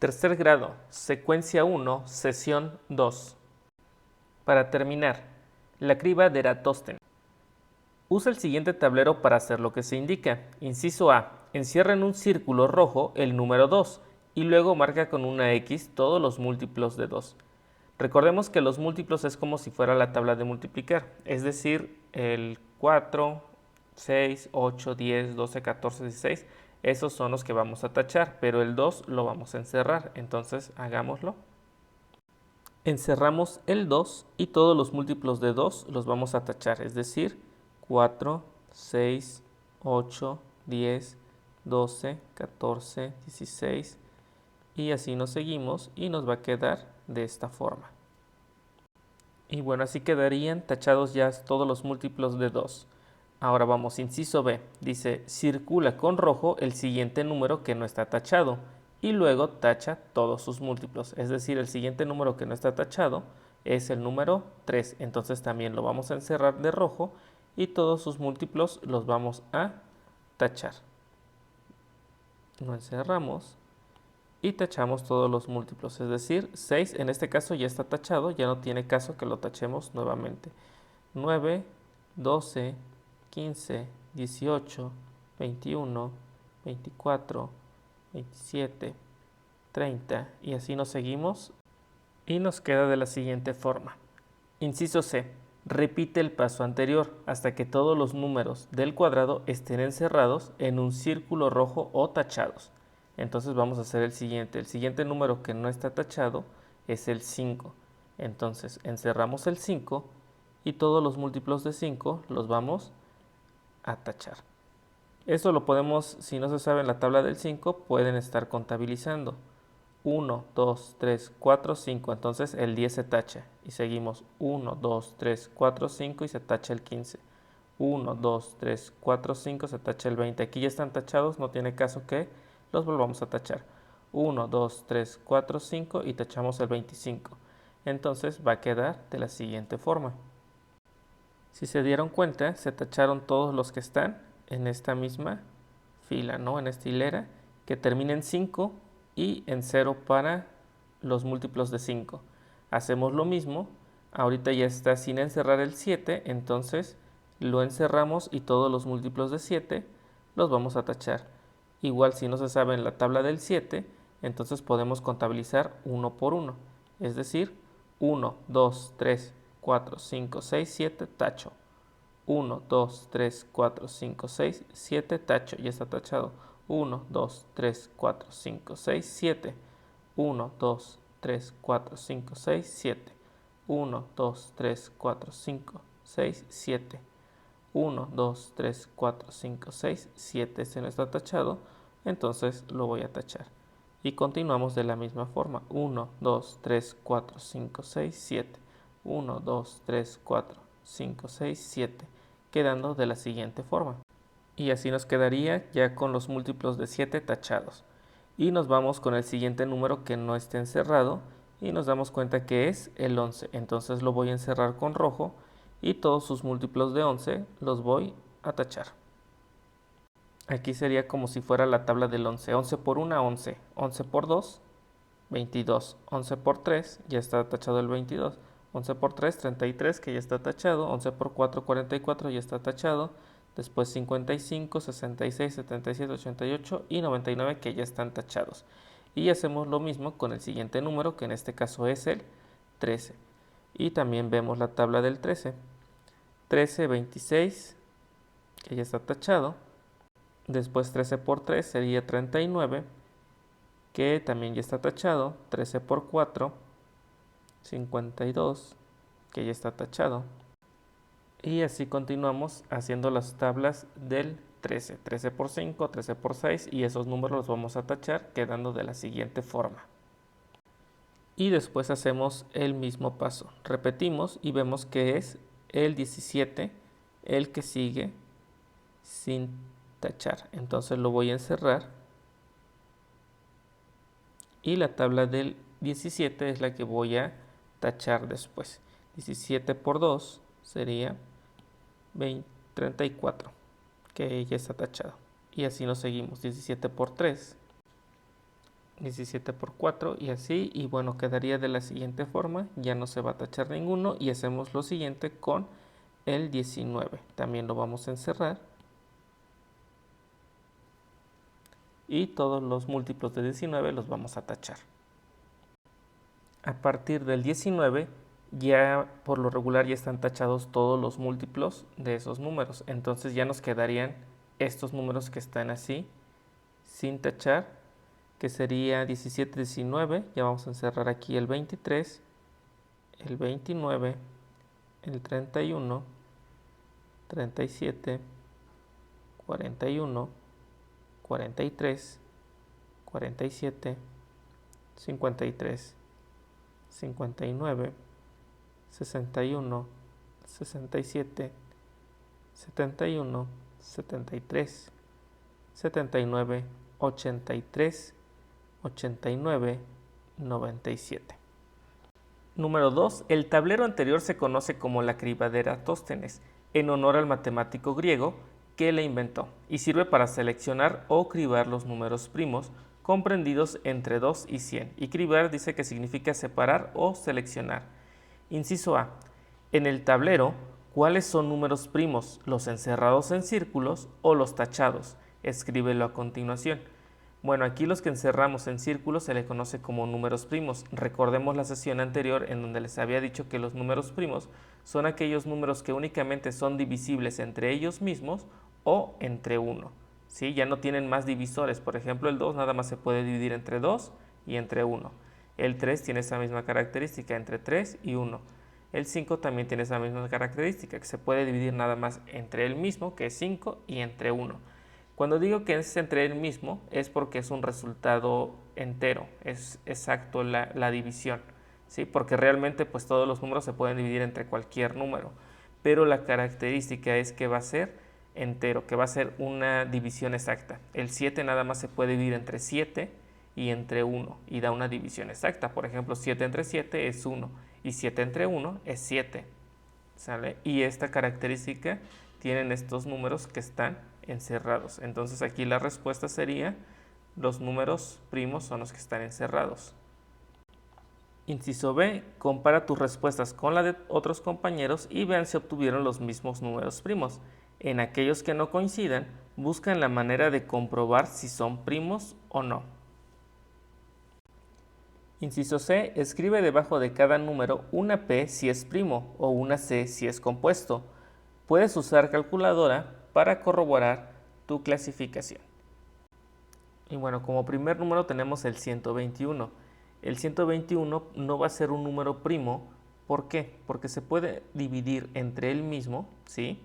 Tercer grado, secuencia 1, sesión 2. Para terminar, la criba de Eratosthenes. Usa el siguiente tablero para hacer lo que se indica. Inciso A. Encierra en un círculo rojo el número 2 y luego marca con una X todos los múltiplos de 2. Recordemos que los múltiplos es como si fuera la tabla de multiplicar, es decir, el 4, 6, 8, 10, 12, 14, 16, esos son los que vamos a tachar, pero el 2 lo vamos a encerrar, entonces hagámoslo. Encerramos el 2 y todos los múltiplos de 2 los vamos a tachar, es decir, 4, 6, 8, 10, 12, 14, 16 y así nos seguimos y nos va a quedar de esta forma. Y bueno, así quedarían tachados ya todos los múltiplos de 2. Ahora vamos, inciso B, dice circula con rojo el siguiente número que no está tachado y luego tacha todos sus múltiplos, es decir, el siguiente número que no está tachado es el número 3, entonces también lo vamos a encerrar de rojo y todos sus múltiplos los vamos a tachar. Lo encerramos y tachamos todos los múltiplos, es decir, 6 en este caso ya está tachado, ya no tiene caso que lo tachemos nuevamente. 9, 12, 15, 18, 21, 24, 27, 30 y así nos seguimos y nos queda de la siguiente forma. Inciso C. Repite el paso anterior hasta que todos los números del cuadrado estén encerrados en un círculo rojo o tachados. Entonces vamos a hacer el siguiente. El siguiente número que no está tachado es el 5. Entonces encerramos el 5 y todos los múltiplos de 5 los vamos a tachar. Esto lo podemos, si no se sabe en la tabla del 5, pueden estar contabilizando. 1, 2, 3, 4, 5, entonces el 10 se tacha y seguimos 1, 2, 3, 4, 5 y se tacha el 15. 1, 2, 3, 4, 5, se tacha el 20. Aquí ya están tachados, no tiene caso que los volvamos a tachar. 1, 2, 3, 4, 5 y tachamos el 25. Entonces va a quedar de la siguiente forma. Si se dieron cuenta, se tacharon todos los que están en esta misma fila, ¿no? En esta hilera, que termina en 5 y en 0 para los múltiplos de 5. Hacemos lo mismo, ahorita ya está sin encerrar el 7, entonces lo encerramos y todos los múltiplos de 7 los vamos a tachar. Igual si no se sabe en la tabla del 7, entonces podemos contabilizar uno por uno, es decir, 1, 2, 3, 4, 5, 6, 7, tacho. 1, 2, 3, 4, 5, 6, 7, tacho, ya está tachado. 1, 2, 3, 4, 5, 6, 7. 1, 2, 3, 4, 5, 6, 7. 1, 2, 3, 4, 5, 6, 7. 1, 2, 3, 4, 5, 6, 7. Este no está tachado, entonces lo voy a tachar. Y continuamos de la misma forma. 1, 2, 3, 4, 5, 6, 7. 1, 2, 3, 4, 5, 6, 7. Quedando de la siguiente forma. Y así nos quedaría ya con los múltiplos de 7 tachados. Y nos vamos con el siguiente número que no esté encerrado y nos damos cuenta que es el 11. Entonces lo voy a encerrar con rojo y todos sus múltiplos de 11 los voy a tachar. Aquí sería como si fuera la tabla del 11. 11 por 1, 11. 11 por 2, 22. 11 por 3, ya está tachado el 22. 11 por 3, 33, que ya está tachado. 11 por 4, 44, ya está tachado. Después 55, 66, 77, 88 y 99, que ya están tachados. Y hacemos lo mismo con el siguiente número, que en este caso es el 13. Y también vemos la tabla del 13. 13, 26, que ya está tachado. Después 13 por 3 sería 39, que también ya está tachado. 13 por 4, 52, que ya está tachado. Y así continuamos haciendo las tablas del 13. 13 por 5, 13 por 6 y esos números los vamos a tachar quedando de la siguiente forma. Y después hacemos el mismo paso. Repetimos y vemos que es el 17 el que sigue sin tachar. Entonces lo voy a encerrar. Y la tabla del 17 es la que voy a tachar después. 17 por 2 sería 34, que ya está tachado. Y así nos seguimos. 17 por 3, 17 por 4 y así, y bueno, quedaría de la siguiente forma, ya no se va a tachar ninguno y hacemos lo siguiente con el 19. También lo vamos a encerrar y todos los múltiplos de 19 los vamos a tachar. A partir del 19 ya por lo regular ya están tachados todos los múltiplos de esos números, entonces ya nos quedarían estos números que están así sin tachar, que sería 17, 19, ya vamos a encerrar aquí el 23, el 29, el 31, 37, 41, 43, 47, 53, 59, 61, 67, 71, 73, 79, 83, 89, 97. Número 2. El tablero anterior se conoce como la criba de Eratóstenes, en honor al matemático griego que la inventó, y sirve para seleccionar o cribar los números primos comprendidos entre 2 y 100. Y cribar dice que significa separar o seleccionar. Inciso A. En el tablero, ¿cuáles son números primos? ¿Los encerrados en círculos o los tachados? Escríbelo a continuación. Bueno, aquí los que encerramos en círculos se le conoce como números primos. Recordemos la sesión anterior en donde les había dicho que los números primos son aquellos números que únicamente son divisibles entre ellos mismos o entre 1. ¿Sí? Ya no tienen más divisores. Por ejemplo, el 2 nada más se puede dividir entre 2 y entre 1. El 3 tiene esa misma característica, entre 3 y 1. El 5 también tiene esa misma característica, que se puede dividir nada más entre el mismo, que es 5, y entre 1. Cuando digo que es entre el mismo, es porque es un resultado entero, es exacto la división, ¿sí? Porque realmente pues todos los números se pueden dividir entre cualquier número, pero la característica es que va a ser entero, que va a ser una división exacta. El 7 nada más se puede dividir entre 7 y entre 1 y da una división exacta. Por ejemplo, 7 entre 7 es 1 y 7 entre 1 es 7, ¿sale? Y esta característica tienen estos números que están encerrados. Entonces aquí la respuesta sería: los números primos son los que están encerrados. Inciso B. Compara tus respuestas con la de otros compañeros y vean si obtuvieron los mismos números primos. En aquellos que no coincidan, buscan la manera de comprobar si son primos o no. Inciso C. Escribe debajo de cada número una P si es primo o una C si es compuesto. Puedes usar calculadora para corroborar tu clasificación. Y bueno, como primer número tenemos el 121. El 121 no va a ser un número primo. ¿Por qué? Porque se puede dividir entre él mismo, ¿sí?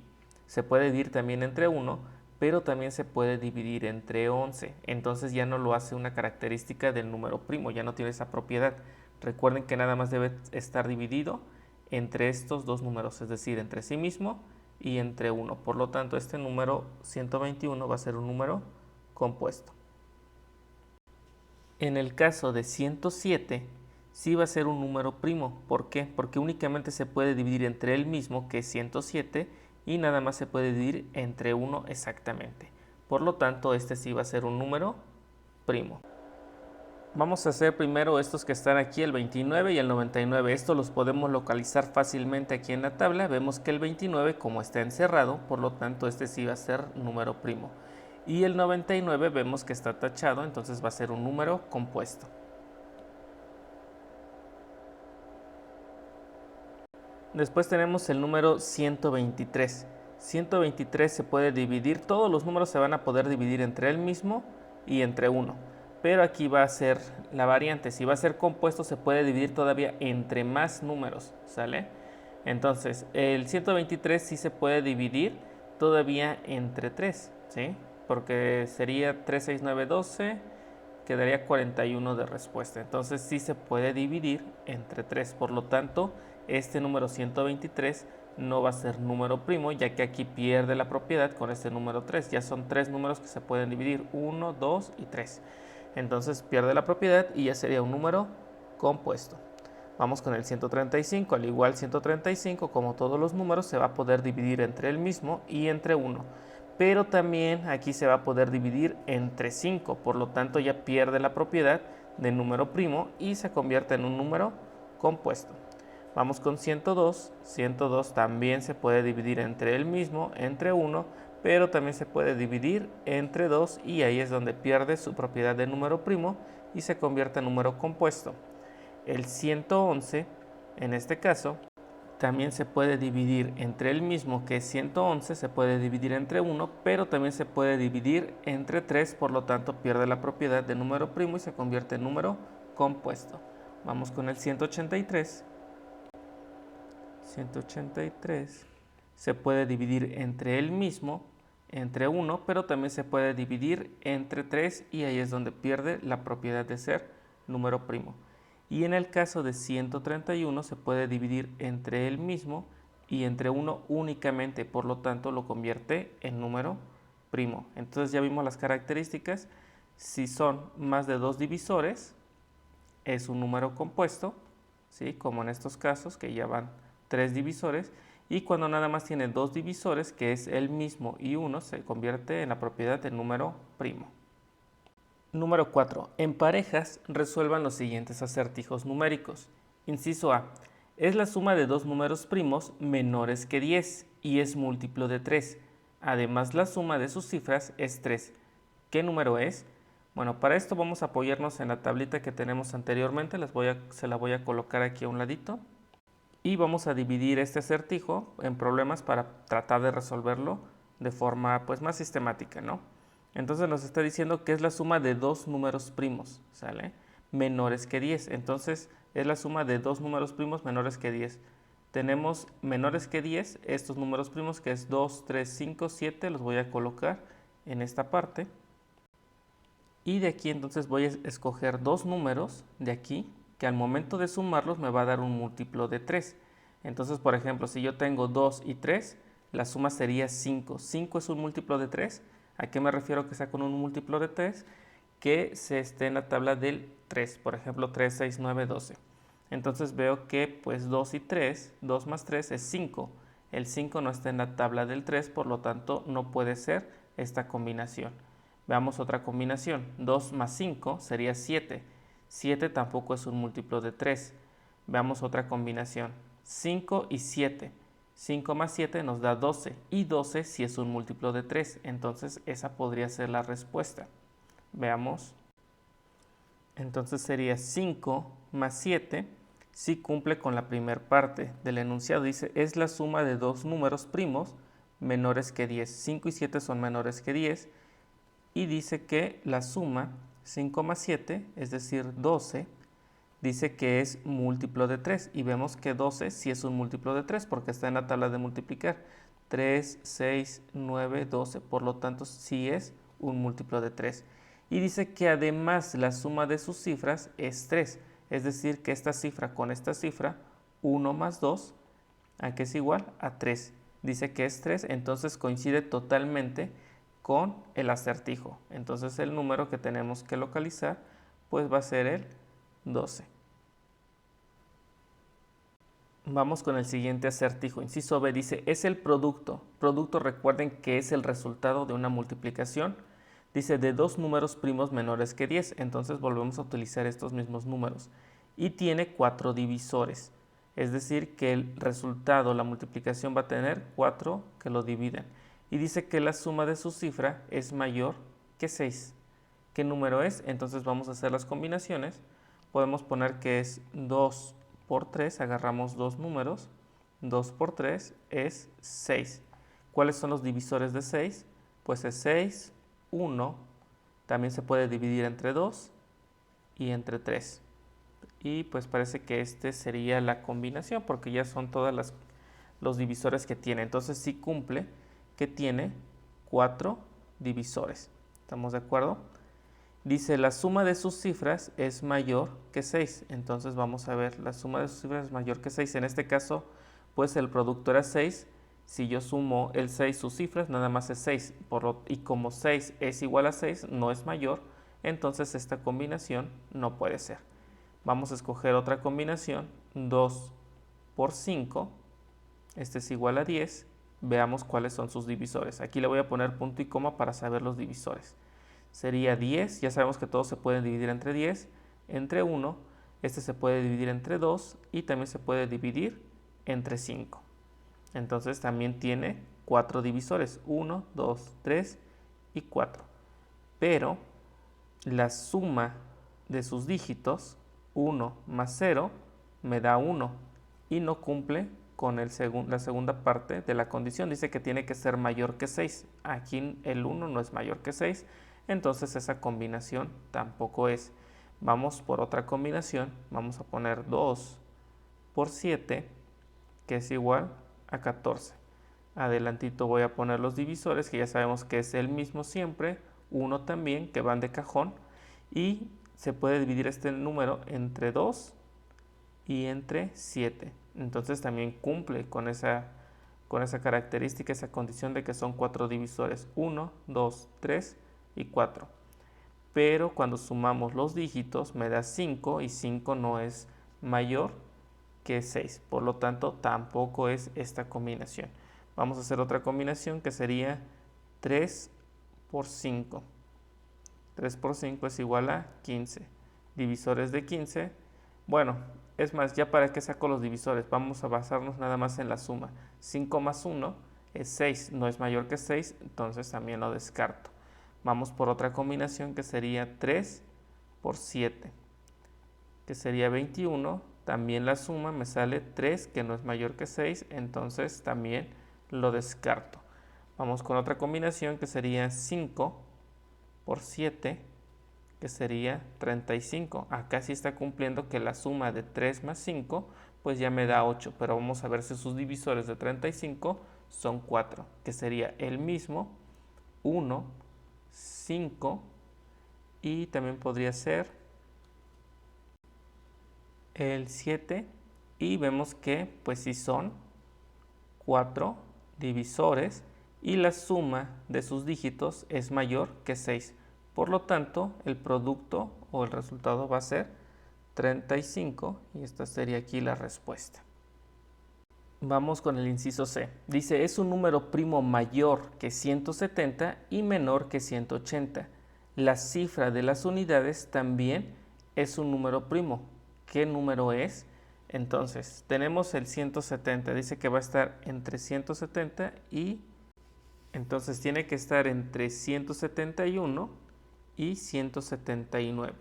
Se puede dividir también entre 1, pero también se puede dividir entre 11. Entonces ya no lo hace una característica del número primo, ya no tiene esa propiedad. Recuerden que nada más debe estar dividido entre estos dos números, es decir, entre sí mismo y entre 1. Por lo tanto, este número 121 va a ser un número compuesto. En el caso de 107, sí va a ser un número primo. ¿Por qué? Porque únicamente se puede dividir entre él mismo, que es 107, y nada más se puede dividir entre 1 exactamente. Por lo tanto, este sí va a ser un número primo. Vamos a hacer primero estos que están aquí, el 29 y el 99. Estos los podemos localizar fácilmente aquí en la tabla. Vemos que el 29, como está encerrado, por lo tanto este sí va a ser número primo. Y el 99 vemos que está tachado, entonces va a ser un número compuesto. Después tenemos el número 123. 123 se puede dividir, todos los números se van a poder dividir entre él mismo y entre 1. Pero aquí va a ser la variante, si va a ser compuesto se puede dividir todavía entre más números, ¿sale? Entonces, el 123 sí se puede dividir todavía entre 3, ¿sí? Porque sería 3, 6, 9, 12, quedaría 41 de respuesta. Entonces sí se puede dividir entre 3, por lo tanto, este número 123 no va a ser número primo, ya que aquí pierde la propiedad con este número 3. Ya son 3 números que se pueden dividir, 1, 2 y 3. Entonces pierde la propiedad y ya sería un número compuesto. Vamos con el 135. Al igual 135, como todos los números, se va a poder dividir entre el mismo y entre 1. Pero también aquí se va a poder dividir entre 5. Por lo tanto ya pierde la propiedad de número primo y se convierte en un número compuesto. Vamos con 102. 102 también se puede dividir entre el mismo, entre 1, pero también se puede dividir entre 2 y ahí es donde pierde su propiedad de número primo y se convierte en número compuesto. El 111, en este caso, también se puede dividir entre el mismo, que es 111, se puede dividir entre 1, pero también se puede dividir entre 3, por lo tanto pierde la propiedad de número primo y se convierte en número compuesto. Vamos con el 183. 183 se puede dividir entre el mismo, entre 1, pero también se puede dividir entre 3 y ahí es donde pierde la propiedad de ser número primo. Y en el caso de 131 se puede dividir entre el mismo y entre 1 únicamente, por lo tanto lo convierte en número primo. Entonces ya vimos las características. Si son más de 2 divisores, es un número compuesto, ¿sí? Como en estos casos que ya van 3 divisores. Y cuando nada más tiene 2 divisores, que es el mismo y 1, se convierte en la propiedad de número primo. Número 4. En parejas, resuelvan los siguientes acertijos numéricos. Inciso A. Es la suma de dos números primos menores que 10 y es múltiplo de 3. Además, la suma de sus cifras es 3. ¿Qué número es? Bueno, para esto vamos a apoyarnos en la tablita que tenemos anteriormente. Se la voy a colocar aquí a un ladito. Y vamos a dividir este acertijo en problemas para tratar de resolverlo de forma pues más sistemática, ¿no? Entonces nos está diciendo que es la suma de dos números primos, ¿sale? Menores que 10. Entonces es la suma de dos números primos menores que 10. Tenemos menores que 10, estos números primos que es 2, 3, 5, 7, los voy a colocar en esta parte. Y de aquí entonces voy a escoger dos números de aquí que al momento de sumarlos me va a dar un múltiplo de 3. Entonces, por ejemplo, si yo tengo 2 y 3, la suma sería 5. 5 es un múltiplo de 3. ¿A qué me refiero que sea con un múltiplo de 3? Que se esté en la tabla del 3. Por ejemplo, 3, 6, 9, 12. Entonces veo que pues 2 y 3, 2 más 3 es 5. El 5 no está en la tabla del 3, por lo tanto no puede ser esta combinación. Veamos otra combinación. 2 más 5 sería 7. 7 tampoco es un múltiplo de 3. Veamos otra combinación. 5 y 7. 5 más 7 nos da 12 y 12 sí es un múltiplo de 3, entonces esa podría ser la respuesta. Veamos. Entonces sería 5 más 7, sí cumple con la primera parte del enunciado. Dice, es la suma de dos números primos menores que 10. 5 y 7 son menores que 10 y dice que la suma 5 más 7, es decir 12, dice que es múltiplo de 3 y vemos que 12 sí es un múltiplo de 3 porque está en la tabla de multiplicar. 3, 6, 9, 12, por lo tanto sí es un múltiplo de 3. Y dice que además la suma de sus cifras es 3, es decir que esta cifra con esta cifra, 1 más 2, ¿a qué es igual? A 3. Dice que es 3, entonces coincide totalmente con el acertijo. Entonces el número que tenemos que localizar pues va a ser el 12. Vamos con el siguiente acertijo. Inciso B dice, es el producto. Producto, recuerden que es el resultado de una multiplicación. Dice, de dos números primos menores que 10. Entonces volvemos a utilizar estos mismos números. Y tiene 4 divisores. Es decir, que el resultado, la multiplicación va a tener 4 que lo dividen. Y dice que la suma de su cifra es mayor que 6. ¿Qué número es? Entonces vamos a hacer las combinaciones. Podemos poner que es 2 por 3, agarramos dos números, 2 por 3 es 6. ¿Cuáles son los divisores de 6? Pues es 6, 1, también se puede dividir entre 2 y entre 3. Y pues parece que este sería la combinación porque ya son todos los divisores que tiene. Entonces sí cumple que tiene 4 divisores. ¿Estamos de acuerdo? Dice, la suma de sus cifras es mayor que 6. Entonces vamos a ver, la suma de sus cifras es mayor que 6. En este caso, pues el producto era 6. Si yo sumo el 6 sus cifras, nada más es 6. Y como 6 es igual a 6, no es mayor, entonces esta combinación no puede ser. Vamos a escoger otra combinación. 2 por 5. Este es igual a 10. Veamos cuáles son sus divisores. Aquí le voy a poner punto y coma para saber los divisores. Sería 10, ya sabemos que todos se pueden dividir entre 10, entre 1, este se puede dividir entre 2 y también se puede dividir entre 5. Entonces también tiene 4 divisores, 1, 2, 3 y 4. Pero la suma de sus dígitos, 1 más 0, me da 1 y no cumple con la segunda parte de la condición. Dice que tiene que ser mayor que 6. Aquí el 1 no es mayor que 6, entonces esa combinación tampoco es. Vamos por otra combinación. Vamos a poner 2 por 7, que es igual a 14. Adelantito voy a poner los divisores, que ya sabemos que es el mismo siempre, 1 también, que van de cajón, y se puede dividir este número entre 2 y entre 7. Entonces también cumple con esa característica, esa condición de que son 4 divisores, 1, 2, 3 y 4. Pero cuando sumamos los dígitos me da 5 y 5 no es mayor que 6. Por lo tanto, tampoco es esta combinación. Vamos a hacer otra combinación que sería 3 por 5. 3 por 5 es igual a 15. Divisores de 15. Bueno, es más, ya para qué saco los divisores, vamos a basarnos nada más en la suma. 5 más 1 es 6, no es mayor que 6, entonces también lo descarto. Vamos por otra combinación que sería 3 por 7, que sería 21. También la suma me sale 3, que no es mayor que 6, entonces también lo descarto. Vamos con otra combinación que sería 5 por 7, que sería 35. Acá sí está cumpliendo que la suma de 3 más 5 pues ya me da 8, pero vamos a ver si sus divisores de 35 son 4, que sería el mismo 1, 5 y también podría ser el 7, y vemos que pues sí son 4 divisores y la suma de sus dígitos es mayor que 6. Por lo tanto, el producto o el resultado va a ser 35 y esta sería aquí la respuesta. Vamos con el inciso C. Dice, es un número primo mayor que 170 y menor que 180. La cifra de las unidades también es un número primo. ¿Qué número es? Entonces, tenemos el 170. Dice que va a estar entre 170 y... Entonces, tiene que estar entre 171 y 179.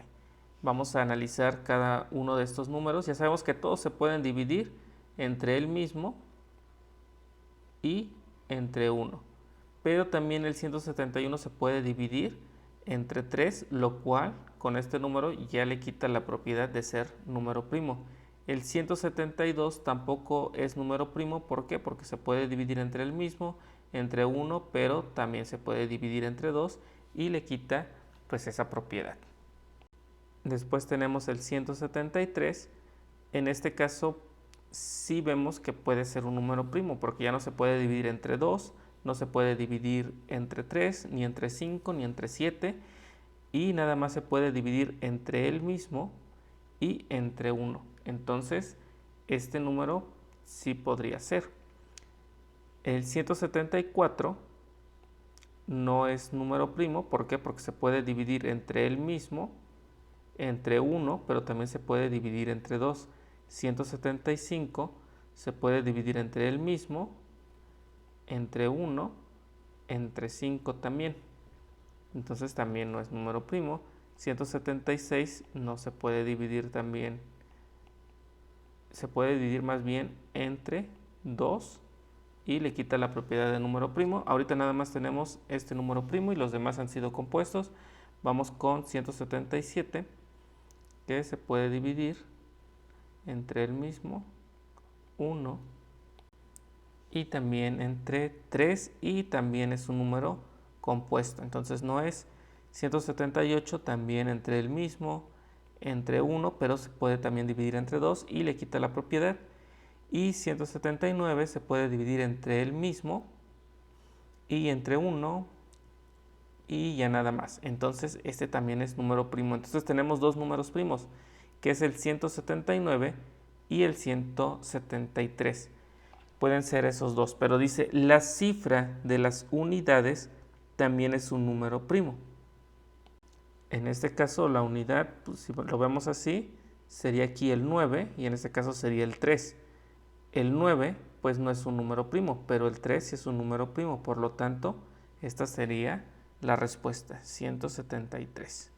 Vamos a analizar cada uno de estos números. Ya sabemos que todos se pueden dividir entre el mismo y entre 1. Pero también el 171 se puede dividir entre 3, lo cual con este número ya le quita la propiedad de ser número primo. El 172 tampoco es número primo, ¿por qué? Porque se puede dividir entre el mismo, entre 1, pero también se puede dividir entre 2 y le quita pues esa propiedad. Después tenemos el 173. En este caso sí vemos que puede ser un número primo, porque ya no se puede dividir entre 2, no se puede dividir entre 3, ni entre 5, ni entre 7, y nada más se puede dividir entre él mismo y entre 1. Entonces, este número sí podría ser. El 174 no es número primo, ¿por qué? Porque se puede dividir entre él mismo, entre 1, pero también se puede dividir entre 2. 175 se puede dividir entre él mismo, entre 1, entre 5 también. Entonces también no es número primo. 176 no se puede dividir también. Se puede dividir más bien entre 2 y le quita la propiedad de número primo. Ahorita nada más tenemos este número primo y los demás han sido compuestos. Vamos con 177, que se puede dividir entre el mismo, 1, y también entre 3, y también es un número compuesto. Entonces no es 178 también entre el mismo, entre 1, pero se puede también dividir entre 2 y le quita la propiedad. Y 179 se puede dividir entre el mismo y entre 1 y ya nada más. Entonces este también es número primo. Entonces tenemos dos números primos, que es el 179 y el 173. Pueden ser esos dos, pero dice la cifra de las unidades también es un número primo. En este caso la unidad, pues, si lo vemos así, sería aquí el 9 y en este caso sería el 3. El 9 pues no es un número primo, pero el 3 sí es un número primo, por lo tanto esta sería la respuesta, 173.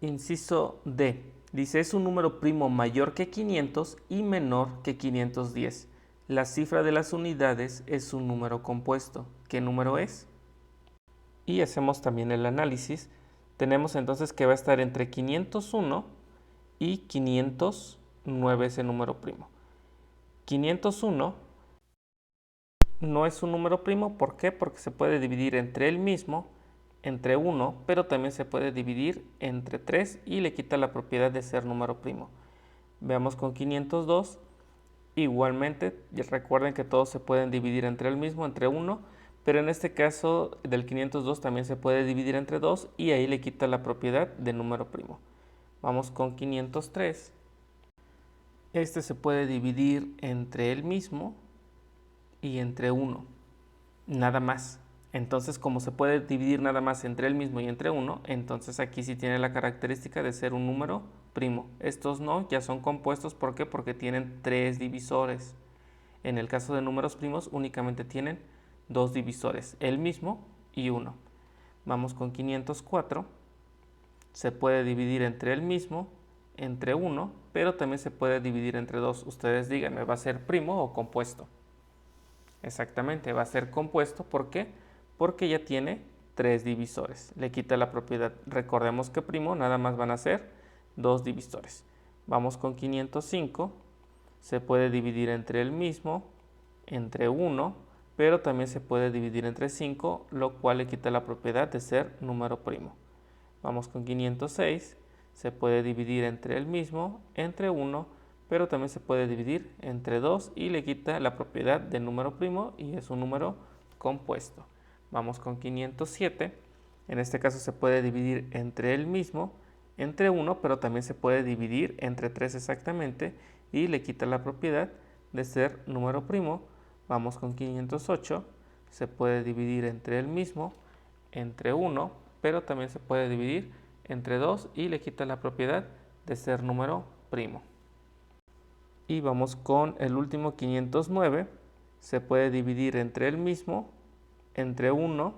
Inciso D. Dice, es un número primo mayor que 500 y menor que 510. La cifra de las unidades es un número compuesto. ¿Qué número es? Y hacemos también el análisis. Tenemos entonces que va a estar entre 501 y 509 ese número primo. 501 no es un número primo, ¿por qué? Porque se puede dividir entre él mismo, entre 1, pero también se puede dividir entre 3 y le quita la propiedad de ser número primo. Veamos con 502, igualmente, recuerden que todos se pueden dividir entre él mismo, entre 1, pero en este caso del 502 también se puede dividir entre 2 y ahí le quita la propiedad de número primo. Vamos con 503. Este se puede dividir entre él mismo y entre 1, nada más. Entonces, como se puede dividir nada más entre él mismo y entre 1, entonces aquí sí tiene la característica de ser un número primo. Estos no, ya son compuestos, ¿por qué? Porque tienen 3 divisores. En el caso de números primos únicamente tienen 2 divisores, el mismo y 1. Vamos con 504. Se puede dividir entre el mismo, entre 1, pero también se puede dividir entre 2. Ustedes díganme, ¿va a ser primo o compuesto? Exactamente, va a ser compuesto, ¿por qué? Porque ya tiene 3 divisores. Le quita la propiedad. Recordemos que primo nada más van a ser 2 divisores. Vamos con 505. Se puede dividir entre el mismo, entre 1, pero también se puede dividir entre 5, lo cual le quita la propiedad de ser número primo. Vamos con 506. Se puede dividir entre el mismo, entre 1, pero también se puede dividir entre 2 y le quita la propiedad de número primo y es un número compuesto. Vamos con 507. En este caso se puede dividir entre el mismo, entre 1, pero también se puede dividir entre 3 exactamente y le quita la propiedad de ser número primo. Vamos con 508. Se puede dividir entre el mismo, entre 1, pero también se puede dividir entre 2 y le quita la propiedad de ser número primo. Y vamos con el último 509. Se puede dividir entre el mismo, entre 1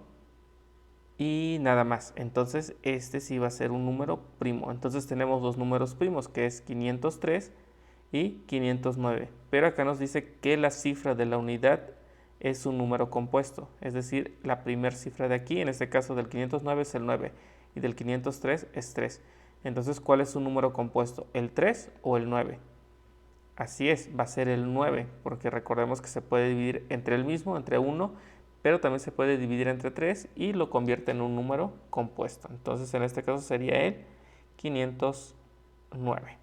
y nada más. Entonces este sí va a ser un número primo. Entonces tenemos dos números primos, que es 503 y 509. Pero acá nos dice que la cifra de la unidad es un número compuesto. Es decir, la primera cifra de aquí, en este caso del 509 es el 9 y del 503 es 3. Entonces, ¿cuál es un número compuesto? ¿El 3 o el 9? Así es, va a ser el 9, porque recordemos que se puede dividir entre el mismo, entre 1, pero también se puede dividir entre 3 y lo convierte en un número compuesto. Entonces, en este caso sería el 509.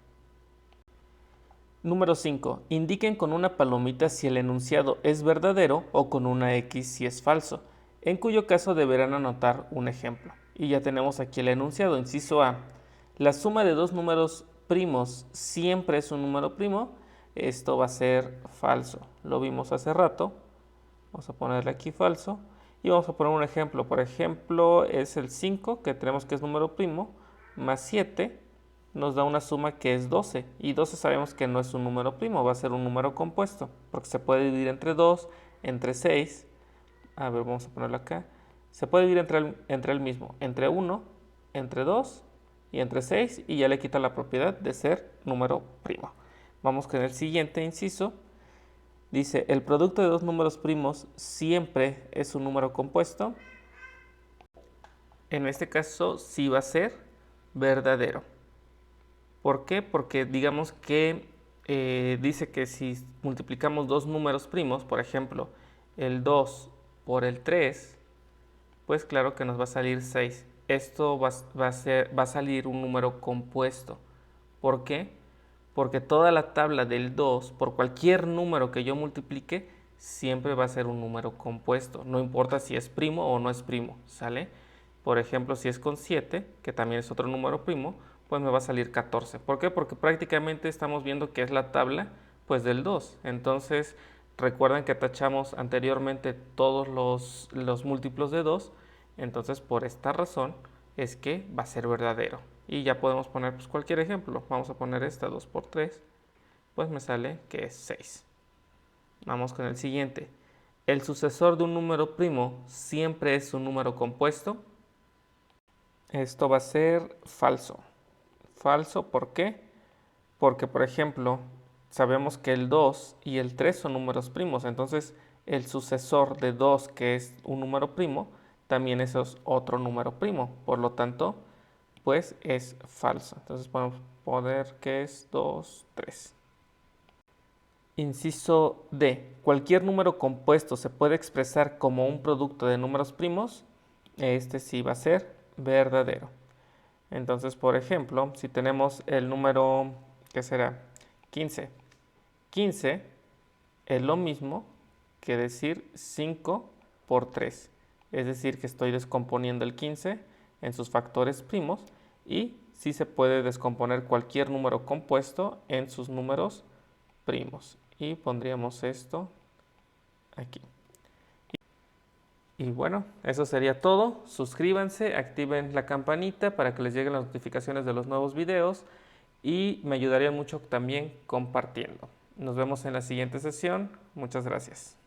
Número 5. Indiquen con una palomita si el enunciado es verdadero o con una X si es falso, en cuyo caso deberán anotar un ejemplo. Y ya tenemos aquí el enunciado. Inciso A. La suma de dos números primos siempre es un número primo. Esto va a ser falso. Lo vimos hace rato. Vamos a ponerle aquí falso. Y vamos a poner un ejemplo. Por ejemplo, es el 5, que tenemos que es número primo, más 7 nos da una suma que es 12. Y 12 sabemos que no es un número primo, va a ser un número compuesto, porque se puede dividir entre 2, entre 6. A ver, vamos a ponerlo acá. Se puede dividir entre el mismo, entre 1, entre 2 y entre 6, y ya le quita la propiedad de ser número primo. Vamos con el siguiente inciso. Dice, el producto de dos números primos siempre es un número compuesto. En este caso sí va a ser verdadero. ¿Por qué? Porque digamos que dice que si multiplicamos dos números primos, por ejemplo, el 2 por el 3, pues claro que nos va a salir 6. Esto va a salir un número compuesto. ¿Por qué? Porque toda la tabla del 2, por cualquier número que yo multiplique, siempre va a ser un número compuesto. No importa si es primo o no es primo, ¿sale? Por ejemplo, si es con 7, que también es otro número primo, pues me va a salir 14. ¿Por qué? Porque prácticamente estamos viendo que es la tabla pues del 2. Entonces, recuerden que tachamos anteriormente todos los múltiplos de 2. Entonces, por esta razón, es que va a ser verdadero. Y ya podemos poner pues, cualquier ejemplo. Vamos a poner esta 2 por 3, pues me sale que es 6. Vamos con el siguiente. ¿El sucesor de un número primo siempre es un número compuesto? Esto va a ser falso. Falso, ¿por qué? Porque, por ejemplo, sabemos que el 2 y el 3 son números primos, entonces el sucesor de 2, que es un número primo, también es otro número primo. Por lo tanto, pues es falso. Entonces podemos poner que es 2, 3. Inciso D. Cualquier número compuesto se puede expresar como un producto de números primos. Este sí va a ser verdadero. Entonces, por ejemplo, si tenemos el número, ¿qué será? 15. 15 es lo mismo que decir 5 por 3. Es decir, que estoy descomponiendo el 15 en sus factores primos y sí se puede descomponer cualquier número compuesto en sus números primos. Y pondríamos esto aquí. Y bueno, eso sería todo. Suscríbanse, activen la campanita para que les lleguen las notificaciones de los nuevos videos y me ayudarían mucho también compartiendo. Nos vemos en la siguiente sesión. Muchas gracias.